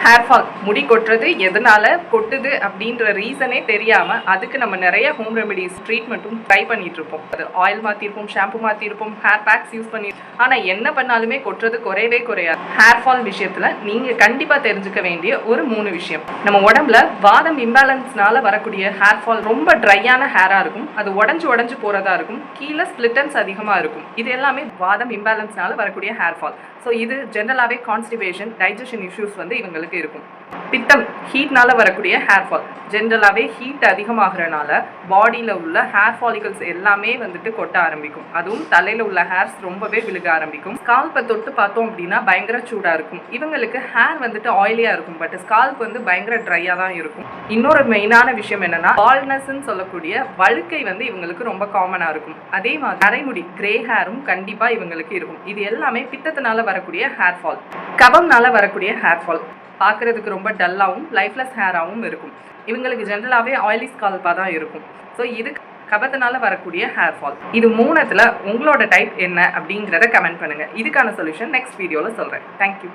Hair fall முடி கொட்டுறது எதனால கொட்டுது அப்படின்ற ரீசனே தெரியாமல் அதுக்கு நம்ம நிறைய ஹோம் ரெமெடிஸ் ட்ரீட்மெண்ட்டும் ட்ரை பண்ணிட்டு இருப்போம். அது ஆயில் மாற்றிருப்போம், ஷாம்பு மாற்றிருப்போம், ஹேர் பேக்ஸ் யூஸ் பண்ணி, ஆனால் என்ன பண்ணாலுமே கொட்டுறது குறையவே குறையாது. ஹேர் ஃபால் விஷயத்தில் நீங்கள் கண்டிப்பாக தெரிஞ்சுக்க வேண்டிய ஒரு 3 விஷயம். நம்ம உடம்புல வாதம் இம்பேலன்ஸ்னால வரக்கூடிய ஹேர் ஃபால் ரொம்ப ட்ரையான ஹேராக இருக்கும், அது உடஞ்சு போகிறதா இருக்கும், கீழே ஸ்பிளிட்டன்ஸ் அதிகமாக இருக்கும். இது எல்லாமே வாதம் இம்பேலன்ஸ்னால வரக்கூடிய ஹேர் ஃபால். ஸோ இது ஜென்ரலாகவே கான்ஸ்டிபேஷன், டைஜஷன் இஷ்யூஸ் வந்து இவங்களுக்கு இருக்கும். பித்தம் ஹீட்னால வரக்கூடிய ஹேர் ஃபால், ஜென்ரலாகவே ஹீட் அதிகமாகிறனால பாடியில் உள்ள ஹேர் ஃபாலிகல்ஸ் எல்லாமே வந்துட்டு கொட்ட ஆரம்பிக்கும். அதுவும் தலையில் உள்ள ஹேர்ஸ் ரொம்பவே விழுக ஆரம்பிக்கும். ஸ்கால்ப்பை தொட்டு பார்த்தோம் அப்படின்னா பயங்கர சூடாக இருக்கும். இவங்களுக்கு ஹேர் வந்துட்டு ஆயிலியாக இருக்கும், பட் ஸ்கால்ப் வந்து பயங்கர ட்ரையாக தான் இருக்கும். இன்னொரு மெயினான விஷயம் என்னன்னா, பால்னஸ்ன்னு சொல்லக்கூடிய வழுக்கை வந்து இவங்களுக்கு ரொம்ப காமனாக இருக்கும். அதே மாதிரி அரைமுடி கிரே ஹேரும் கண்டிப்பாக இவங்களுக்கு இருக்கும். இது எல்லாமே பித்தத்தினால வரக்கூடிய ஹேர் ஃபால். கபம்னால வரக்கூடிய ஹேர் ஃபால் பார்க்குறதுக்கு ரொம்ப டல்லாகவும் லைஃப்லெஸ் ஹேராகவும் இருக்கும். இவங்களுக்கு ஜென்ரலாகவே ஆயிலி ஸ்கால்பாக தான் இருக்கும். ஸோ இது கபத்தினால வரக்கூடிய ஹேர் ஃபால். இது 3த்துல உங்களோட டைப் என்ன அப்படிங்கிறத கமெண்ட் பண்ணுங்கள். இதுக்கான சொல்யூஷன் நெக்ஸ்ட் வீடியோவில் சொல்கிறேன். தேங்க்யூ.